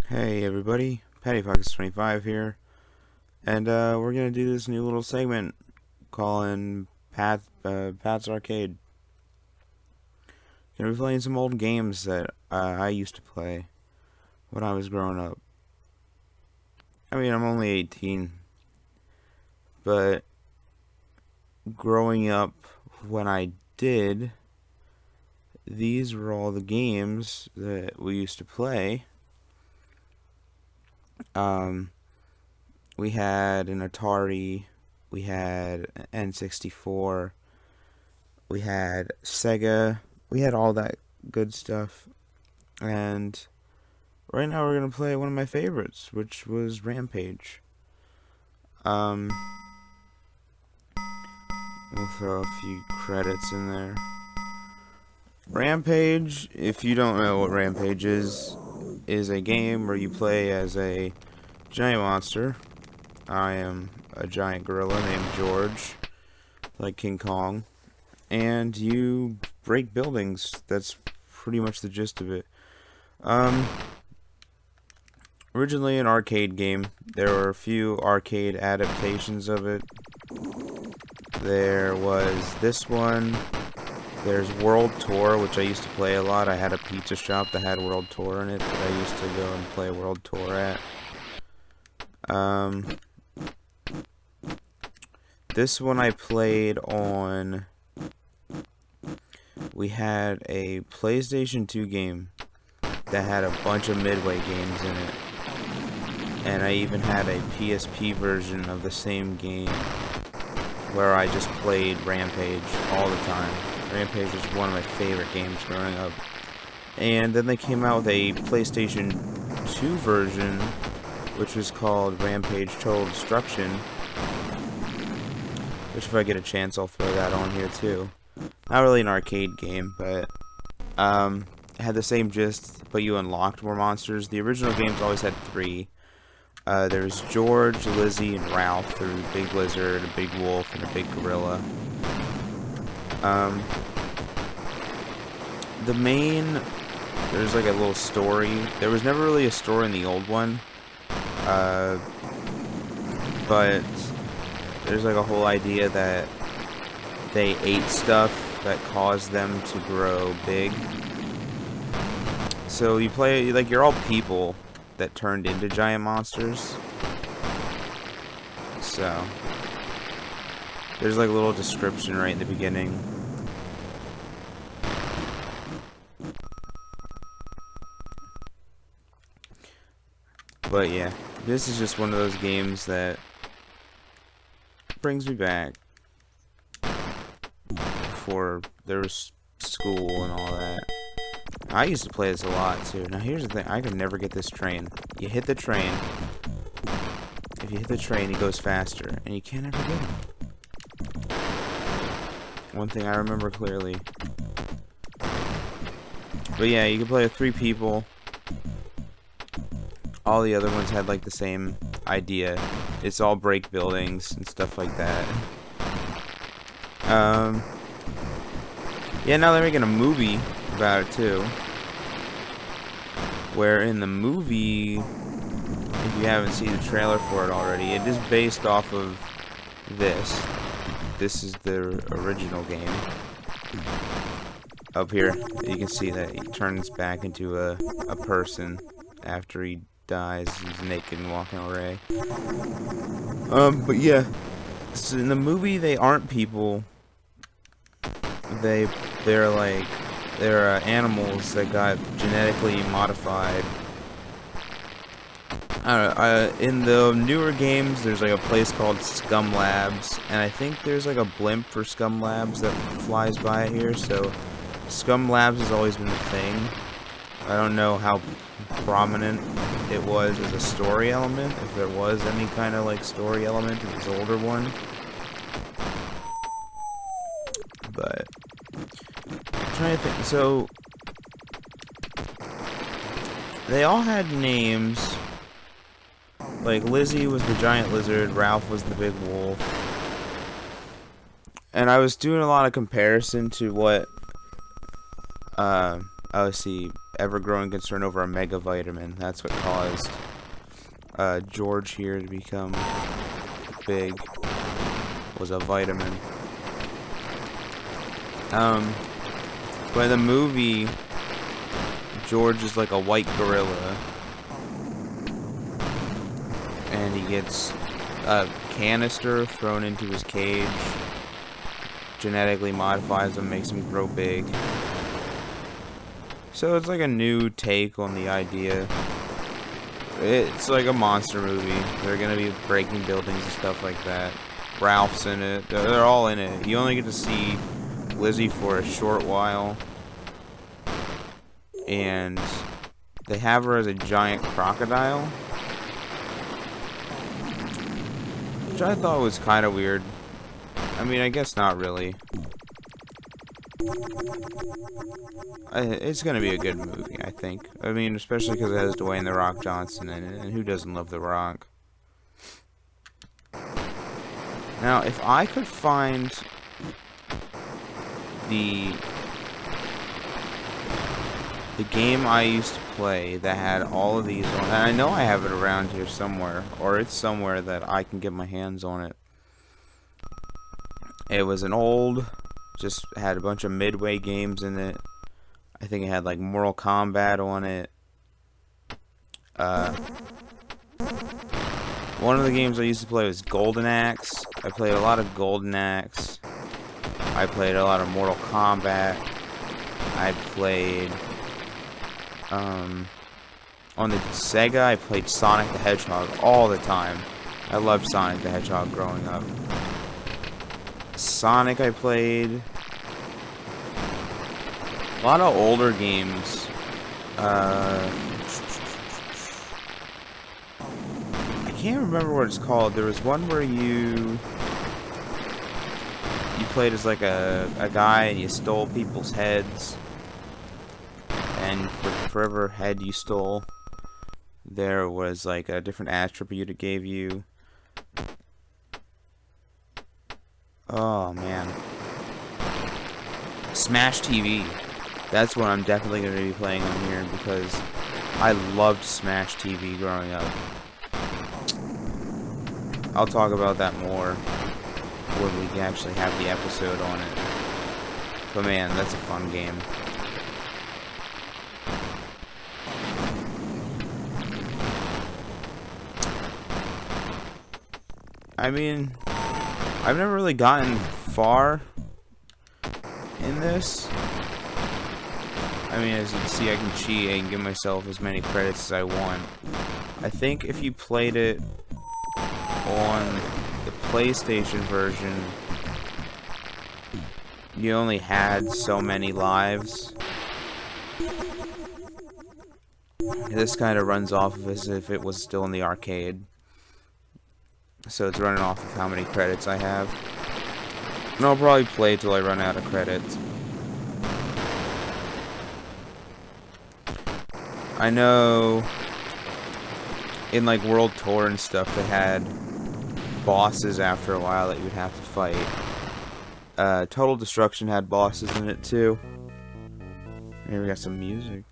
Hey everybody, PattyFox25 here, and we're gonna do this new little segment calling Pat's Arcade. Gonna be playing some old games that I used to play when I was growing up. I mean, I'm only 18, but growing up when I did, these were all the games that we used to play. We had an Atari, we had an N64, we had Sega, we had all that good stuff. And right now we're gonna play one of my favorites, which was Rampage. We'll throw a few credits in there. Rampage, if you don't know what Rampage is a game where you play as a giant monster. I am a giant gorilla named George, like King Kong, and you break buildings. That's pretty much the gist of it. Originally an arcade game. There were a few arcade adaptations of it. There was this one. There's World Tour, which I used to play a lot. I had a pizza shop that had World Tour in it that I used to go and play World Tour at. This one I played on. We had a PlayStation 2 game that had a bunch of Midway games in it. And I even had a PSP version of the same game where I just played Rampage all the time. Rampage was one of my favorite games growing up. And then they came out with a PlayStation 2 version, which was called Rampage Total Destruction. Which, if I get a chance, I'll throw that on here too. Not really an arcade game, but it had the same gist, but you unlocked more monsters. The original games always had 3. There was George, Lizzie, and Ralph. There was a big lizard, a big wolf, and a big gorilla. There's like a little story. There was never really a story in the old one. But there's like a whole idea that they ate stuff that caused them to grow big. So you play, like, you're all people that turned into giant monsters. So there's like a little description right in the beginning. But yeah, this is just one of those games that brings me back before there was school and all that. I used to play this a lot too. Now here's the thing, I can never get this train. You hit the train. If you hit the train, it goes faster, and you can't ever get it. One thing I remember clearly. But yeah, you can play with 3 people. All the other ones had like the same idea. It's all break buildings and stuff like that. Yeah, now they're making a movie about it too. Where in the movie, if you haven't seen the trailer for it already, it is based off of this. This is the original game. Up here, you can see that he turns back into a person after he dies. He's naked and walking away. But yeah, so in the movie they aren't people. They're animals that got genetically modified. I don't know, in the newer games, there's like a place called Scum Labs, and I think there's like a blimp for Scum Labs that flies by here, so Scum Labs has always been the thing. I don't know how prominent it was as a story element, if there was any kind of like story element in this older one. But I'm trying to think. So they all had names. Like Lizzie was the giant lizard, Ralph was the big wolf. And I was doing a lot of comparison to what let's see, ever-growing concern over a mega vitamin. That's what caused George here to become big. Was a vitamin. But in the movie, George is like a white gorilla, and he gets a canister thrown into his cage, genetically modifies him, makes him grow big. So it's like a new take on the idea. It's like a monster movie. They're gonna be breaking buildings and stuff like that. Ralph's in it. They're all in it. You only get to see Lizzie for a short while. And they have her as a giant crocodile, which I thought was kind of weird. I mean, I guess not really. It's gonna be a good movie, I think. I mean, especially because it has Dwayne "The Rock" Johnson in it, and who doesn't love The Rock? Now, if I could find the game I used to play that had all of these on, and I know I have it around here somewhere, or it's somewhere that I can get my hands on it. It was an old, just had a bunch of Midway games in it. I think it had like Mortal Kombat on it. One of the games I used to play was Golden Axe. I played a lot of Golden Axe. I played a lot of Mortal Kombat. I played on the Sega, I played Sonic the Hedgehog all the time. I loved Sonic the Hedgehog growing up. Sonic I played. A lot of older games. I can't remember what it's called. There was one where you played as like a guy and you stole people's heads. And for every head you stole, there was like a different attribute it gave you. Oh man. Smash TV. That's what I'm definitely going to be playing on here because I loved Smash TV growing up. I'll talk about that more when we can actually have the episode on it. But man, that's a fun game. I mean, I've never really gotten far in this. I mean, as you can see, I can cheat and give myself as many credits as I want. I think if you played it on the PlayStation version, you only had so many lives. This kind of runs off of as if it was still in the arcade. So it's running off of how many credits I have. And I'll probably play till I run out of credits. I know in like World Tour and stuff they had bosses after a while that you would have to fight. Total Destruction had bosses in it too. Here we got some music.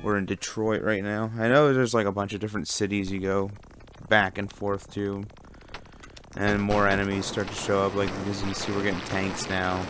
We're in Detroit right now. I know there's like a bunch of different cities you go back and forth to. And more enemies start to show up. Like as you can see, we're getting tanks now.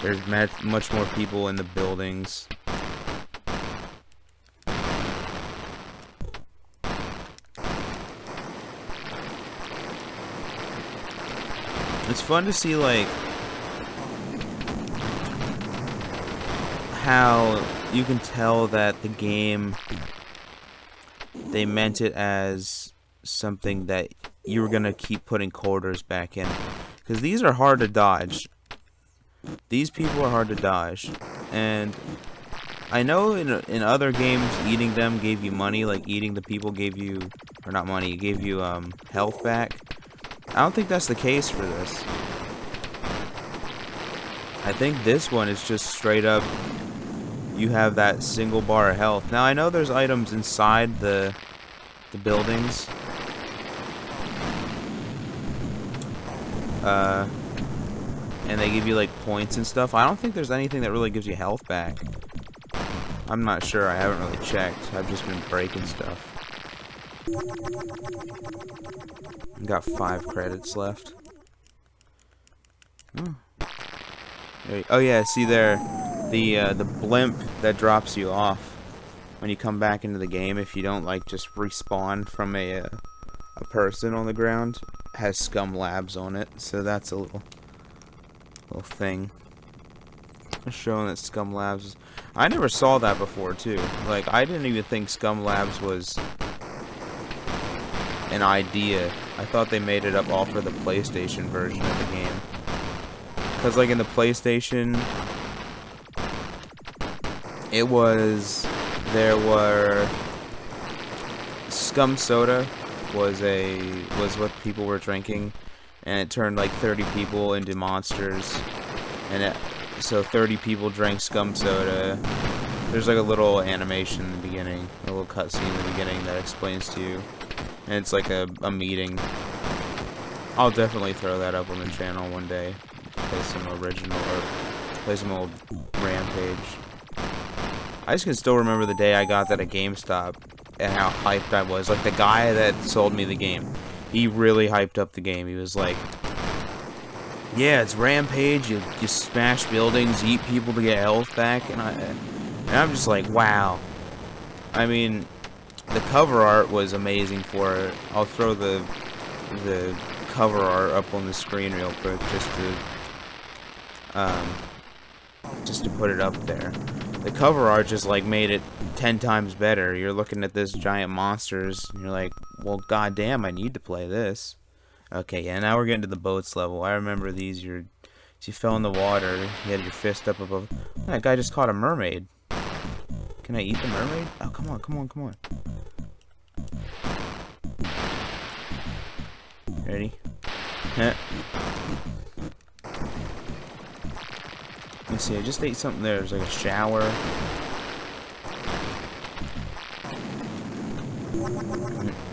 There's much more people in the buildings. It's fun to see like how you can tell that the game, they meant it as something that you were gonna keep putting quarters back in, because these are hard to dodge. These people are hard to dodge, and I know in other games eating them gave you money, like eating the people gave you, or not money, it gave you health back. I don't think that's the case for this. I think this one is just straight up, you have that single bar of health. Now I know there's items inside the buildings. And they give you like points and stuff. I don't think there's anything that really gives you health back. I'm not sure. I haven't really checked. I've just been breaking stuff. Got 5 credits left. Oh. Oh yeah, see there, the blimp that drops you off when you come back into the game, if you don't like just respawn from a person on the ground, has Scum Labs on it. So that's a little thing showing that Scum Labs. I never saw that before too. Like, I didn't even think Scum Labs was an idea. I thought they made it up all for the PlayStation version of the game. Because, like, in the PlayStation, there were Scum Soda was what people were drinking, and it turned like 30 people into monsters, and so 30 people drank Scum Soda. There's like a little animation in the beginning, a little cutscene in the beginning that explains to you, and it's like a meeting. I'll definitely throw that up on the channel one day. Play some original, or play some old Rampage. I just can still remember the day I got that at GameStop and how hyped I was. Like, the guy that sold me the game, he really hyped up the game. He was like, yeah, it's Rampage, you smash buildings, eat people to get health back, and I'm just like, wow. I mean, the cover art was amazing for it. I'll throw the cover art up on the screen real quick just to put it up there. The cover art just like made it 10 times better. You're looking at this giant monsters and you're like, well, goddamn, I need to play this. Okay, yeah, now we're getting to the boats level. I remember these. You fell in the water, you had your fist up above. That guy just caught a mermaid. Can I eat the mermaid? Oh, come on, come on, come on. Ready? Let me see, I just ate something there. There's like a shower.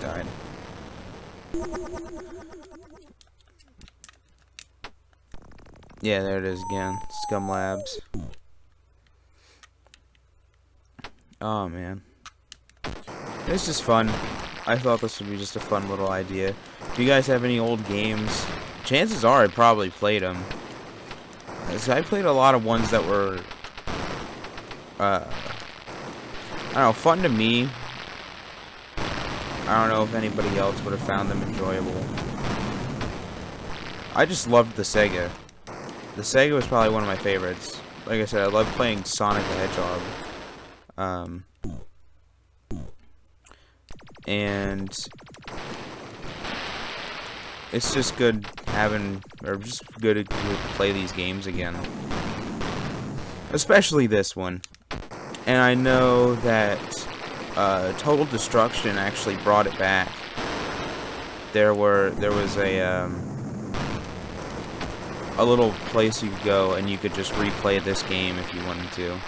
Died. Yeah, there it is again. Scum Labs. Oh, man. It's just fun. I thought this would be just a fun little idea. If you guys have any old games, chances are I probably played them. I played a lot of ones that were, I don't know, fun to me. I don't know if anybody else would have found them enjoyable. I just loved the Sega. The Sega was probably one of my favorites. Like I said, I loved playing Sonic the Hedgehog. And it's just good just good to play these games again. Especially this one. And I know that Total Destruction actually brought it back. There was a little place you could go and you could just replay this game if you wanted to.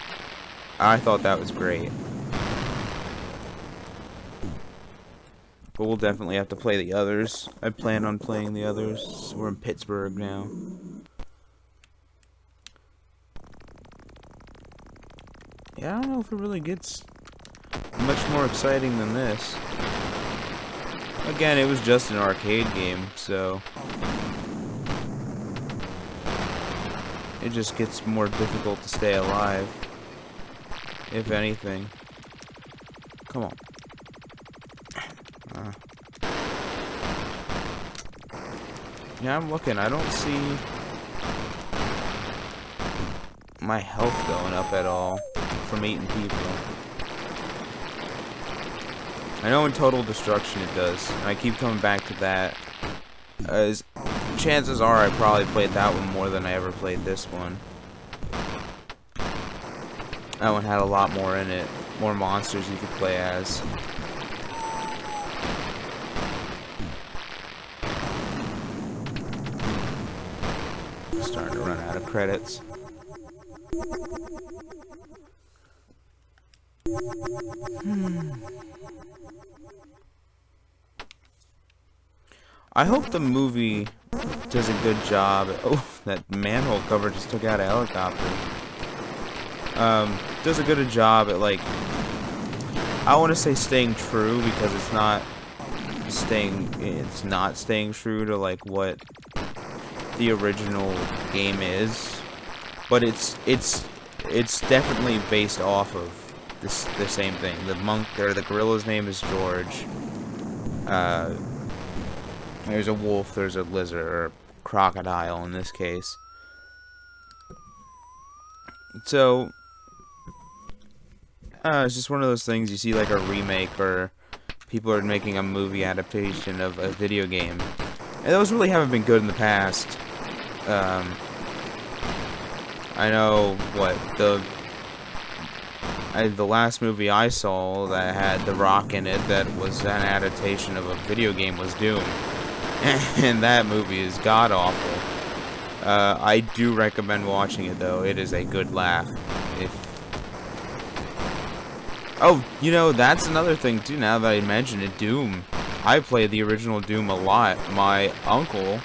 I thought that was great. But we'll definitely have to play the others. I plan on playing the others. We're in Pittsburgh now. Yeah, I don't know if it really gets much more exciting than this. Again, it was just an arcade game, so it just gets more difficult to stay alive, if anything. Come on. Yeah, I'm looking. I don't see my health going up at all from eating people. I know in Total Destruction it does, and I keep coming back to that. Chances are I probably played that one more than I ever played this one. That one had a lot more in it. More monsters you could play as. Starting to run out of credits. I hope the movie does a good job. Oh, that manhole cover just took out a helicopter. does a good job at, like, I want to say staying true, because it's not staying true to, like, what the original game is, but it's definitely based off of the same thing. The monk, or the gorilla's name is George. There's a wolf, there's a lizard, or a crocodile in this case. So, it's just one of those things you see, like a remake, or people are making a movie adaptation of a video game. And those really haven't been good in the past. I know the last movie I saw that had The Rock in it that was an adaptation of a video game was Doom. And that movie is god-awful. I do recommend watching it, though. It is a good laugh. Oh, you know, that's another thing, too, now that I mention it, Doom. I played the original Doom a lot. My uncle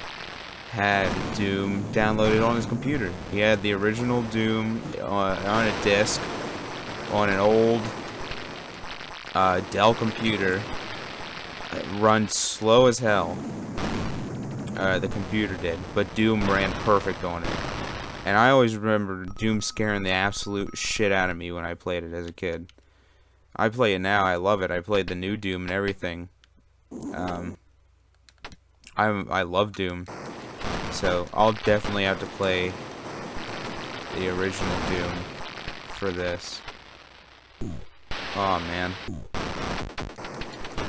had Doom downloaded on his computer. He had the original Doom on a disc on an old Dell computer. It runs slow as hell. The computer did, but Doom ran perfect on it. And I always remember Doom scaring the absolute shit out of me when I played it as a kid. I play it now, I love it. I played the new Doom and everything. I love Doom. So I'll definitely have to play the original Doom for this. Oh man.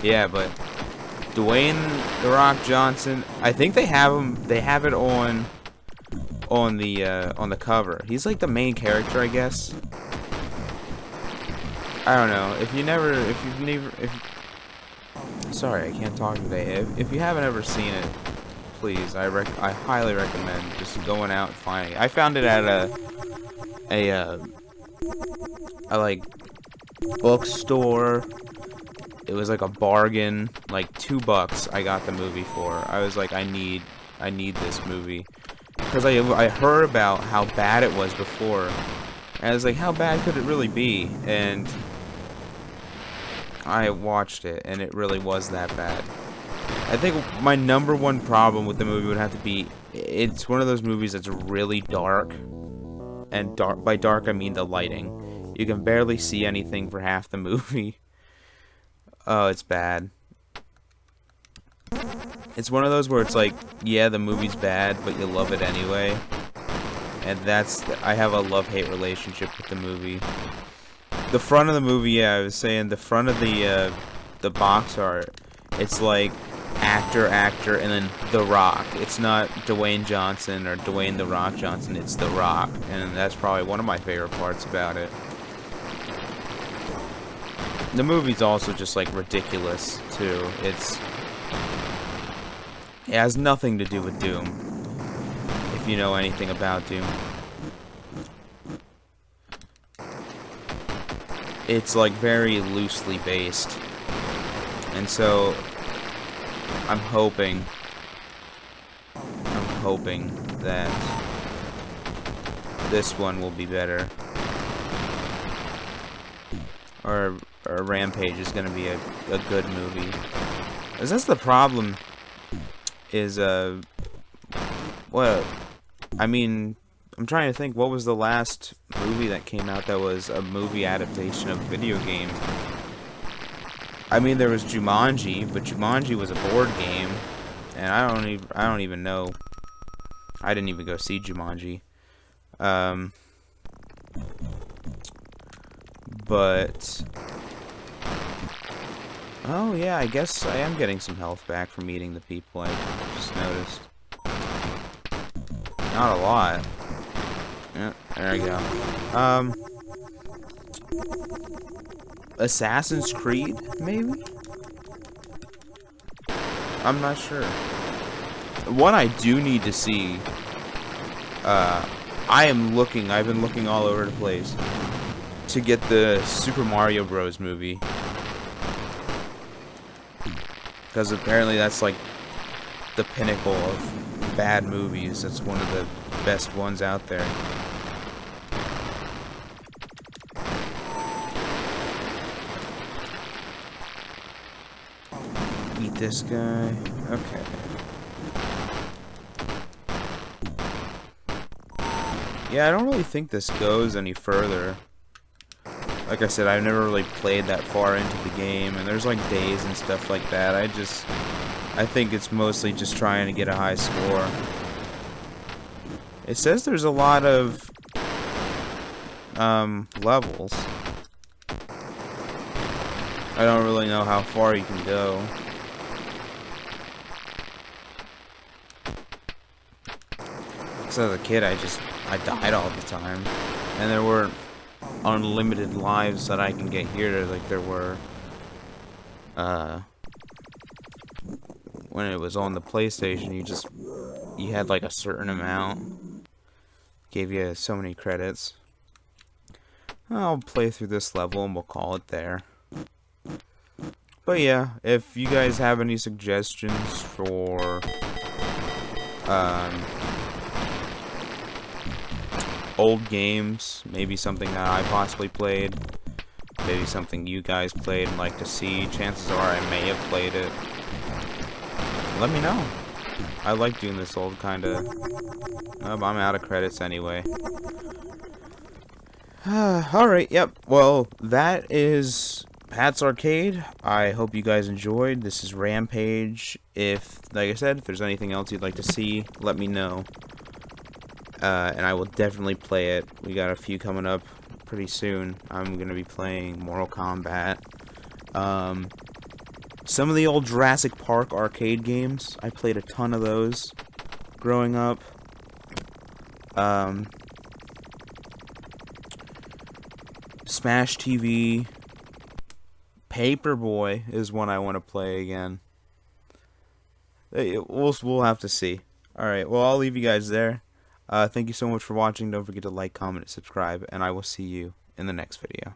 Yeah, but Dwayne "The Rock" Johnson, I think they have him. They have it on the cover. He's like the main character, I guess. I don't know. Sorry, I can't talk today. If you haven't ever seen it, please, I highly recommend just going out and finding it. I found it at a like bookstore. It was like a bargain, like $2 I got the movie for. I was like, I need this movie. Because I heard about how bad it was before. And I was like, how bad could it really be? And I watched it, and it really was that bad. I think my #1 problem with the movie would have to be, it's one of those movies that's really dark. And by dark, I mean the lighting. You can barely see anything for half the movie. Oh, it's bad. It's one of those where it's like, yeah, the movie's bad, but you love it anyway. And I have a love-hate relationship with the movie. The front of the movie, yeah, I was saying, the front of the box art, it's like actor, and then The Rock. It's not Dwayne Johnson or Dwayne "The Rock" Johnson, it's The Rock. And that's probably one of my favorite parts about it. The movie's also just, like, ridiculous, too. It has nothing to do with Doom, if you know anything about Doom. It's, like, very loosely based. And so, I'm hoping that this one will be better. Or Rampage is going to be a good movie. Because that's the problem, is, well, I mean, I'm trying to think, what was the last movie that came out that was a movie adaptation of a video game? I mean, there was Jumanji, but Jumanji was a board game, and I don't even know. I didn't even go see Jumanji. But oh yeah, I guess I am getting some health back from eating the people. I just noticed. Not a lot. Yeah, there we go. Assassin's Creed, maybe? I'm not sure. One I do need to see. I've been looking all over the place to get the Super Mario Bros. Movie. Because apparently that's like the pinnacle of bad movies. That's one of the best ones out there. beat this guy. Okay. Yeah, I don't really think this goes any further. Like I said, I've never really played that far into the game, and there's like days and stuff like that. I think it's mostly just trying to get a high score. It says there's a lot of levels. I don't really know how far you can go. So as a kid, I died all the time, and there weren't unlimited lives that I can get here like there were when it was on the PlayStation. You had like a certain amount, gave you so many credits. I'll play through this level and we'll call it there. But yeah, if you guys have any suggestions for old games, maybe something that I possibly played, maybe something you guys played and like to see, chances are I may have played it. Let me know. I like doing this old kind of... I'm out of credits anyway. Alright, yep. Well, that is Pat's Arcade. I hope you guys enjoyed. This is Rampage. Like I said, if there's anything else you'd like to see, let me know. And I will definitely play it. We got a few coming up pretty soon. I'm going to be playing Mortal Kombat. Some of the old Jurassic Park arcade games. I played a ton of those growing up. Smash TV. Paperboy is one I want to play again. We'll have to see. Alright, well, I'll leave you guys there. Thank you so much for watching. Don't forget to like, comment, and subscribe, and I will see you in the next video.